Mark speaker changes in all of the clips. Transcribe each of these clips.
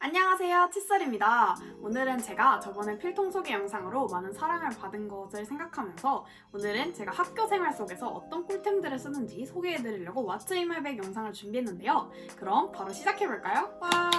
Speaker 1: 안녕하세요, 칫솔입니다. 오늘은 제가 저번에 필통 소개 영상으로 많은 사랑을 받은 것을 생각하면서 오늘은 제가 학교 생활 속에서 어떤 꿀템들을 쓰는지 소개해드리려고 What's in my bag 영상을 준비했는데요. 그럼 바로 시작해볼까요? 와!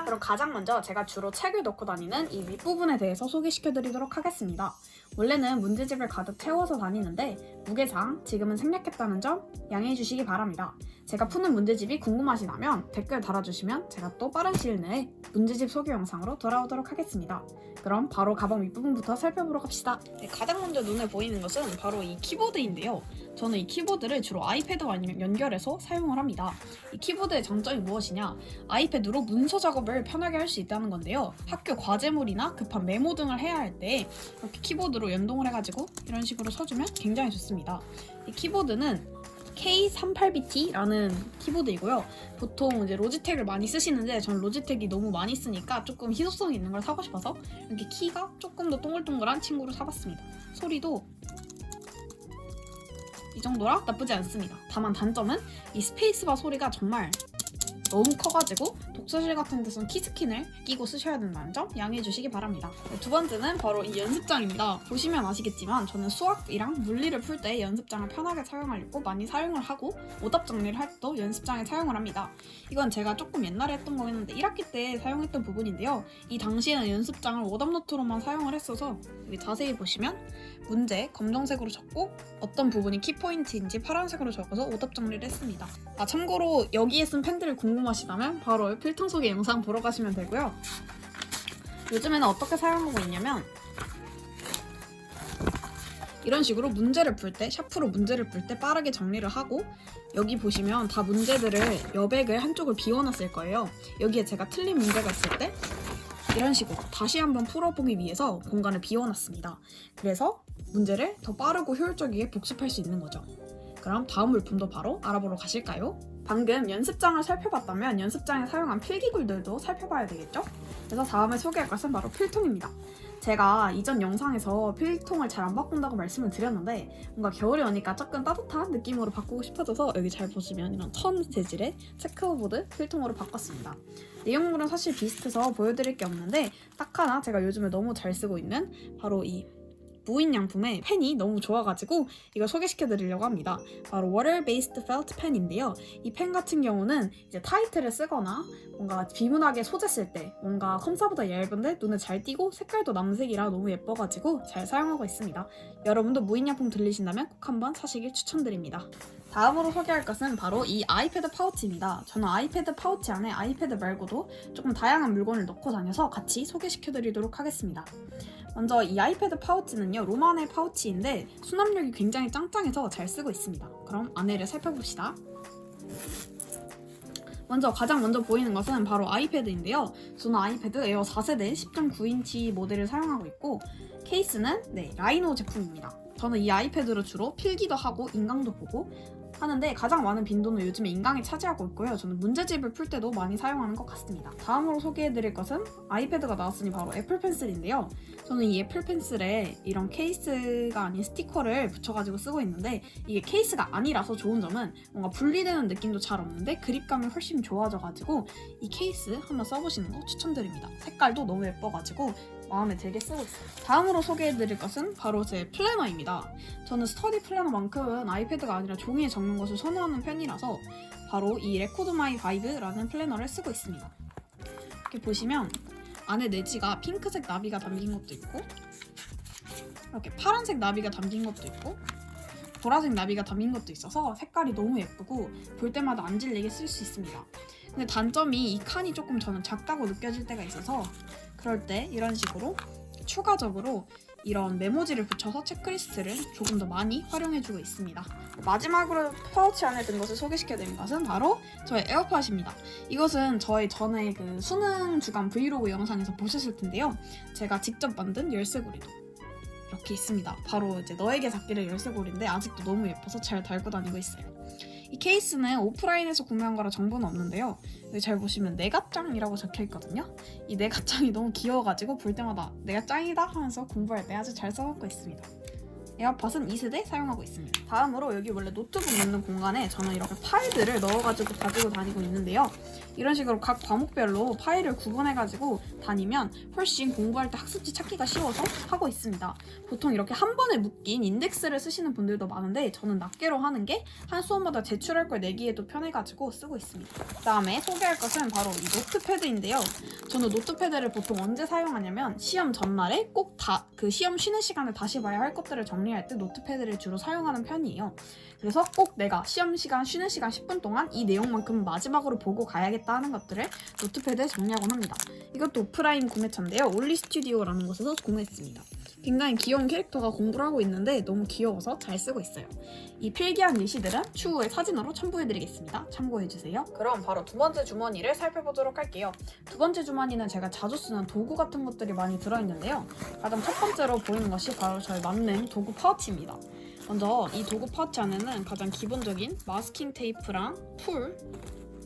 Speaker 1: 그럼 가장 먼저 제가 주로 책을 넣고 다니는 이 윗부분에 대해서 소개시켜드리도록 하겠습니다. 원래는 문제집을 가득 채워서 다니는데 무게상 지금은 생략했다는 점 양해해주시기 바랍니다. 제가 푸는 문제집이 궁금하시다면 댓글 달아주시면 제가 또 빠른 시일 내에 문제집 소개 영상으로 돌아오도록 하겠습니다. 그럼 바로 가방 윗부분부터 살펴보러 갑시다. 가장 먼저 눈에 보이는 것은 바로 이 키보드인데요. 저는 이 키보드를 주로 아이패드와 아니면 연결해서 사용을 합니다. 이 키보드의 장점이 무엇이냐? 아이패드로 문서 작업을 편하게 할 수 있다는 건데요. 학교 과제물이나 급한 메모 등을 해야 할 때 이렇게 키보드로 연동을 해가지고 이런 식으로 써주면 굉장히 좋습니다. 이 키보드는 K38BT라는 키보드이고요. 보통 이제 로지텍을 많이 쓰시는데 저는 로지텍이 너무 많이 쓰니까 조금 희소성이 있는 걸 사고 싶어서 이렇게 키가 조금 더 동글동글한 친구를 사봤습니다. 소리도 이 정도라 나쁘지 않습니다. 다만 단점은 이 스페이스바 소리가 정말 너무 커가지고 독서실 같은 데서는 키스킨을 끼고 쓰셔야 된다는 점 양해해 주시기 바랍니다. 두 번째는 바로 이 연습장입니다. 보시면 아시겠지만 저는 수학이랑 물리를 풀 때 연습장을 편하게 사용하려고 많이 사용을 하고 오답 정리를 할 때도 연습장에 사용을 합니다. 이건 제가 조금 옛날에 했던 거였는데 1학기 때 사용했던 부분인데요. 이 당시에는 연습장을 오답노트로만 사용을 했어서 여기 자세히 보시면 문제 검정색으로 적고 어떤 부분이 키포인트인지 파란색으로 적어서 오답 정리를 했습니다. 참고로 여기에 쓴 펜들을 궁금하시다면 바로 필통 소개 영상 보러 가시면 되고요. 요즘에는 어떻게 사용하고 있냐면 이런 식으로 문제를 풀 때, 샤프로 문제를 풀 때 빠르게 정리를 하고 여기 보시면 다 문제들을 여백을 한쪽을 비워놨을 거예요. 여기에 제가 틀린 문제가 있을 때 이런 식으로 다시 한번 풀어보기 위해서 공간을 비워놨습니다. 그래서 문제를 더 빠르고 효율적이게 복습할 수 있는 거죠. 그럼 다음 물품도 바로 알아보러 가실까요? 방금 연습장을 살펴봤다면 연습장에 사용한 필기구들도 살펴봐야 되겠죠? 그래서 다음에 소개할 것은 바로 필통입니다. 제가 이전 영상에서 필통을 잘 안 바꾼다고 말씀을 드렸는데 뭔가 겨울이 오니까 조금 따뜻한 느낌으로 바꾸고 싶어져서 여기 잘 보시면 이런 천 재질의 체크보드 필통으로 바꿨습니다. 내용물은 사실 비슷해서 보여드릴 게 없는데 딱 하나 제가 요즘에 너무 잘 쓰고 있는 바로 이 무인양품의 펜이 너무 좋아가지고 이걸 소개시켜드리려고 합니다. 바로 Water Based Felt Pen인데요. 이 펜 같은 경우는 이제 타이트를 쓰거나 뭔가 비문하게 소재 쓸 때 뭔가 컴사보다 얇은데 눈에 잘 띄고 색깔도 남색이라 너무 예뻐가지고 잘 사용하고 있습니다. 여러분도 무인양품 들리신다면 꼭 한번 사시길 추천드립니다. 다음으로 소개할 것은 바로 이 아이패드 파우치입니다. 저는 아이패드 파우치 안에 아이패드 말고도 조금 다양한 물건을 넣고 다녀서 같이 소개시켜드리도록 하겠습니다. 먼저 이 아이패드 파우치는요, 로만의 파우치인데 수납력이 굉장히 짱짱해서 잘 쓰고 있습니다. 그럼 안에를 살펴봅시다. 가장 먼저 보이는 것은 바로 아이패드인데요. 저는 아이패드 에어 4세대 10.9인치 모델을 사용하고 있고 케이스는 라이노 제품입니다. 저는 이 아이패드로 주로 필기도 하고 인강도 보고 하는데 가장 많은 빈도는 요즘에 인강이 차지하고 있고요. 저는 문제집을 풀 때도 많이 사용하는 것 같습니다. 다음으로 소개해드릴 것은 아이패드가 나왔으니 바로 애플 펜슬인데요. 저는 이 애플 펜슬에 이런 케이스가 아닌 스티커를 붙여가지고 쓰고 있는데 이게 케이스가 아니라서 좋은 점은 뭔가 분리되는 느낌도 잘 없는데 그립감이 훨씬 좋아져가지고 이 케이스 한번 써보시는 거 추천드립니다. 색깔도 너무 예뻐가지고 마음에 들게 쓰고 있어요. 다음으로 소개해드릴 것은 바로 제 플래너입니다. 저는 스터디 플래너만큼은 아이패드가 아니라 종이에 적는 것을 선호하는 편이라서 바로 이 레코드 마이 바이브라는 플래너를 쓰고 있습니다. 이렇게 보시면 안에 내지가 핑크색 나비가 담긴 것도 있고 이렇게 파란색 나비가 담긴 것도 있고 보라색 나비가 담긴 것도 있어서 색깔이 너무 예쁘고 볼 때마다 안 질리게 쓸 수 있습니다. 근데 단점이 이 칸이 조금 저는 작다고 느껴질 때가 있어서 그럴 때 이런 식으로 추가적으로 이런 메모지를 붙여서 체크리스트를 조금 더 많이 활용해주고 있습니다. 마지막으로 파우치 안에 든 것을 소개시켜드린 것은 바로 저의 에어팟입니다. 이것은 저의 전에 그 수능 주간 브이로그 영상에서 보셨을 텐데요. 제가 직접 만든 열쇠고리도 이렇게 있습니다. 바로 이제 너에게 닿기를 열쇠고리인데 아직도 너무 예뻐서 잘 달고 다니고 있어요. 이 케이스는 오프라인에서 구매한 거라 정보는 없는데요. 여기 잘 보시면 내가 짱이라고 적혀있거든요. 이 내가 짱이 너무 귀여워가지고 볼 때마다 내가 짱이다 하면서 공부할 때 아주 잘 써먹고 있습니다. 에어팟은 2세대 사용하고 있습니다. 다음으로 여기 원래 노트북 넣는 공간에 저는 이렇게 파일들을 넣어가지고 가지고 다니고 있는데요. 이런 식으로 각 과목별로 파일을 구분해가지고 다니면 훨씬 공부할 때 학습지 찾기가 쉬워서 하고 있습니다. 보통 이렇게 한 번에 묶인 인덱스를 쓰시는 분들도 많은데 저는 낱개로 하는 게 한 수업마다 제출할 걸 내기에도 편해가지고 쓰고 있습니다. 그다음에 소개할 것은 바로 이 노트패드인데요. 저는 노트패드를 보통 언제 사용하냐면 시험 전날에 꼭 그 시험 쉬는 시간에 다시 봐야 할 것들을 정리할 때 노트패드를 주로 사용하는 편이에요. 그래서 꼭 내가 시험 시간 쉬는 시간 10분 동안 이 내용만큼 마지막으로 보고 가야겠다 하는 것들을 노트패드에 정리하곤 합니다. 이것도 오프라인 구매처인데요. 올리 스튜디오라는 곳에서 구매했습니다. 굉장히 귀여운 캐릭터가 공부를 하고 있는데 너무 귀여워서 잘 쓰고 있어요. 이 필기한 예시들은 추후에 사진으로 첨부해드리겠습니다. 참고해주세요. 그럼 바로 두 번째 주머니를 살펴보도록 할게요. 두 번째 주머니는 제가 자주 쓰는 도구 같은 것들이 많이 들어있는데요. 가장 첫 번째로 보이는 것이 바로 저의 만능 도구 파우치입니다. 먼저 이 도구 파우치 안에는 가장 기본적인 마스킹 테이프랑 풀,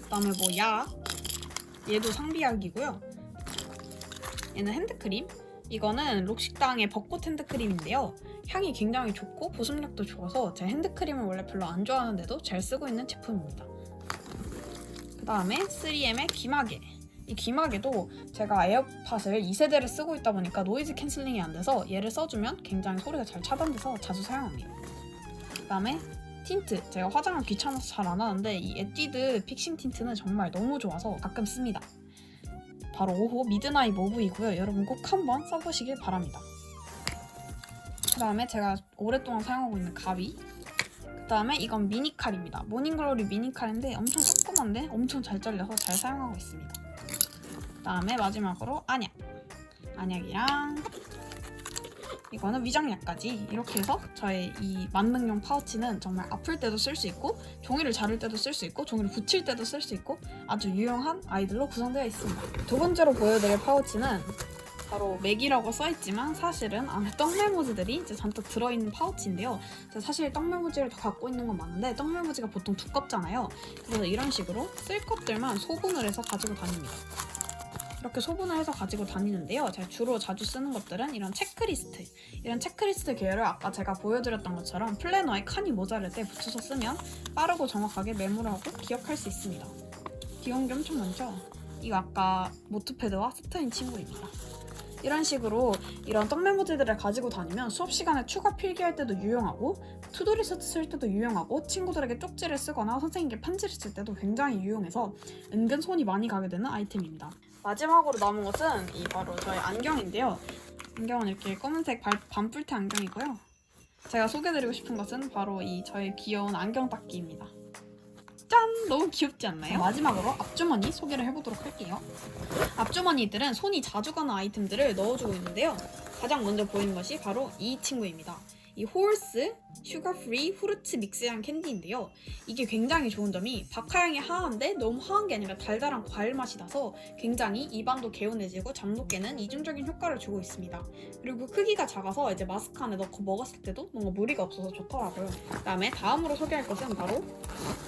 Speaker 1: 그다음에 뭐 약, 얘도 상비약이고요. 얘는 핸드크림. 이거는 록식당의 벚꽃 핸드크림인데요. 향이 굉장히 좋고 보습력도 좋아서 제 핸드크림을 원래 별로 안 좋아하는데도 잘 쓰고 있는 제품입니다. 그 다음에 3M의 귀마개. 이 귀마개도 제가 에어팟을 2세대를 쓰고 있다 보니까 노이즈 캔슬링이 안 돼서 얘를 써주면 굉장히 소리가 잘 차단돼서 자주 사용합니다. 그 다음에 틴트. 제가 화장을 귀찮아서 잘 안 하는데 이 에뛰드 픽싱 틴트는 정말 너무 좋아서 가끔 씁니다. 바로 5호 미드나잇 모브이고요. 여러분 꼭 한번 써보시길 바랍니다. 그 다음에 제가 오랫동안 사용하고 있는 가위. 그 다음에 이건 미니칼입니다. 모닝글로리 미니칼인데 엄청 조그만데 엄청 잘 잘려서 잘 사용하고 있습니다. 그 다음에 마지막으로 안약. 안약이랑 이거는 위장약까지 이렇게 해서 저의 이 만능용 파우치는 정말 아플 때도 쓸 수 있고 종이를 자를 때도 쓸 수 있고 종이를 붙일 때도 쓸 수 있고 아주 유용한 아이들로 구성되어 있습니다. 두 번째로 보여드릴 파우치는 바로 맥이라고 써있지만 사실은 안에 떡메모지들이 이제 잔뜩 들어있는 파우치인데요. 제가 사실 떡메모지를 더 갖고 있는 건 많은데 떡메모지가 보통 두껍잖아요. 그래서 이런 식으로 쓸 것들만 소분을 해서 가지고 다닙니다. 이렇게 소분을 해서 가지고 다니는데요. 제가 주로 자주 쓰는 것들은 이런 체크리스트. 이런 체크리스트 계열을 아까 제가 보여드렸던 것처럼 플래너에 칸이 모자랄 때 붙여서 쓰면 빠르고 정확하게 메모를 하고 기억할 수 있습니다. 귀여운 게 엄청 많죠? 이거 아까 노트패드와 세트인 친구입니다. 이런 식으로 이런 떡메모지들을 가지고 다니면 수업 시간에 추가 필기할 때도 유용하고 투두리스트 쓸 때도 유용하고 친구들에게 쪽지를 쓰거나 선생님께 편지를 쓸 때도 굉장히 유용해서 은근 손이 많이 가게 되는 아이템입니다. 마지막으로 남은 것은 이 바로 저의 안경인데요. 안경은 이렇게 검은색 반뿔테 안경이고요. 제가 소개드리고 싶은 것은 바로 이 저의 귀여운 안경 닦기입니다. 짠! 너무 귀엽지 않나요? 마지막으로 앞주머니 소개를 해보도록 할게요. 앞주머니들은 손이 자주 가는 아이템들을 넣어주고 있는데요. 가장 먼저 보이는 것이 바로 이 친구입니다. 이 홀스 슈가 프리 후르츠 믹스한 캔디인데요. 이게 굉장히 좋은 점이 박하향이 하한데 너무 하한 게 아니라 달달한 과일 맛이 나서 굉장히 입안도 개운해지고 잠도 깨는 이중적인 효과를 주고 있습니다. 그리고 크기가 작아서 이제 마스크 안에 넣고 먹었을 때도 뭔가 무리가 없어서 좋더라고요. 그다음에 다음으로 소개할 것은 바로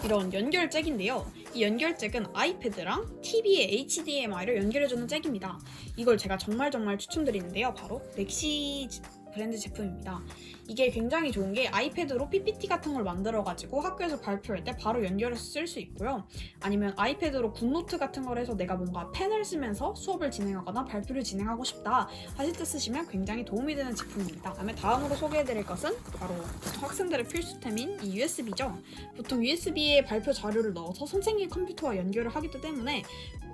Speaker 1: 이런 연결잭인데요. 이 연결잭은 아이패드랑 TV의 HDMI를 연결해주는 잭입니다. 이걸 제가 정말 추천드리는데요. 바로 렉시 브랜드 제품입니다. 이게 굉장히 좋은 게 아이패드로 PPT 같은 걸 만들어가지고 학교에서 발표할 때 바로 연결해서 쓸 수 있고요. 아니면 아이패드로 굿노트 같은 걸 해서 내가 뭔가 펜을 쓰면서 수업을 진행하거나 발표를 진행하고 싶다 하실 때 쓰시면 굉장히 도움이 되는 제품입니다. 그다음에 다음으로 소개해드릴 것은 바로 학생들의 필수템인 이 USB죠. 보통 USB에 발표 자료를 넣어서 선생님 컴퓨터와 연결을 하기 때문에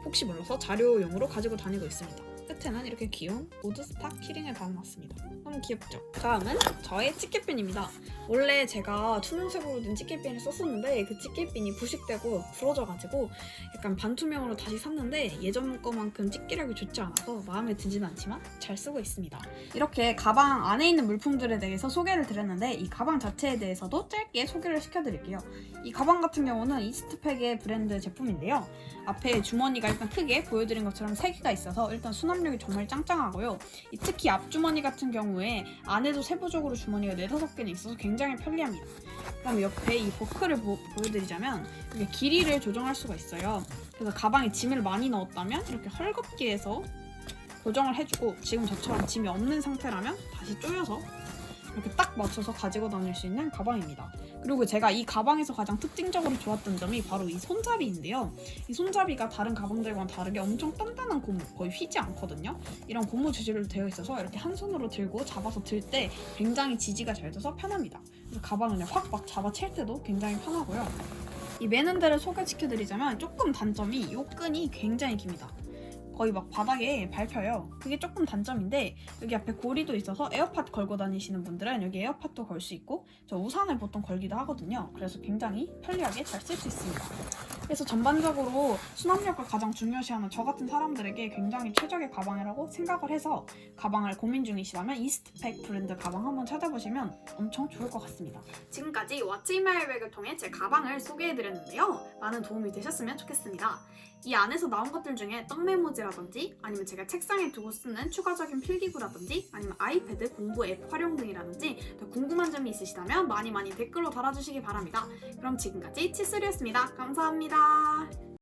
Speaker 1: 혹시 몰라서 자료용으로 가지고 다니고 있습니다. 끝에는 이렇게 귀여운 우드스탁 키링을 달아놨습니다. 너무 귀엽죠? 다음은 저의 집게핀입니다. 원래 제가 투명색으로 된 집게핀을 썼었는데 그 집게핀이 부식되고 부러져가지고 약간 반투명으로 다시 샀는데 예전 거만큼 집게력이 좋지 않아서 마음에 들지는 않지만 잘 쓰고 있습니다. 이렇게 가방 안에 있는 물품들에 대해서 소개를 드렸는데 이 가방 자체에 대해서도 짧게 소개를 시켜드릴게요. 이 가방 같은 경우는 이스트팩의 브랜드 제품인데요. 앞에 주머니가 일단 크게 보여드린 것처럼 3개가 있어서 일단 수납력이 정말 짱짱하고요. 특히 앞주머니 같은 경우에 안에도 세부적으로 주머니가 4-5개는 있어서 굉장히 편리합니다. 그다음에 옆에 이 버클을 보여드리자면 이게 길이를 조정할 수가 있어요. 그래서 가방에 짐을 많이 넣었다면 이렇게 헐겁게 해서 고정을 해주고 지금 저처럼 짐이 없는 상태라면 다시 조여서 이렇게 딱 맞춰서 가지고 다닐 수 있는 가방입니다. 그리고 제가 이 가방에서 가장 특징적으로 좋았던 점이 바로 이 손잡이인데요. 이 손잡이가 다른 가방들과는 다르게 엄청 단단한 고무, 거의 휘지 않거든요. 이런 고무 재질로 되어 있어서 이렇게 한 손으로 들고 잡아서 들 때 굉장히 지지가 잘 돼서 편합니다. 그래서 가방을 확 막 잡아챌 때도 굉장히 편하고요. 이 매는 데를 소개시켜드리자면 조금 단점이 이 끈이 굉장히 깁니다. 거의 막 바닥에 밟혀요. 그게 조금 단점인데 여기 앞에 고리도 있어서 에어팟 걸고 다니시는 분들은 여기 에어팟도 걸 수 있고 저 우산을 보통 걸기도 하거든요. 그래서 굉장히 편리하게 잘 쓸 수 있습니다. 그래서 전반적으로 수납력을 가장 중요시하는 저 같은 사람들에게 굉장히 최적의 가방이라고 생각을 해서 가방을 고민 중이시다면 이스트팩 브랜드 가방 한번 찾아보시면 엄청 좋을 것 같습니다. 지금까지 왓츠 인 마이 백을 통해 제 가방을 소개해드렸는데요. 많은 도움이 되셨으면 좋겠습니다. 이 안에서 나온 것들 중에 떡 메모지라든지 아니면 제가 책상에 두고 쓰는 추가적인 필기구라든지 아니면 아이패드 공부 앱 활용 등이라든지 더 궁금한 점이 있으시다면 많이 댓글로 달아주시기 바랍니다. 그럼 지금까지 치슬이었습니다. 감사합니다.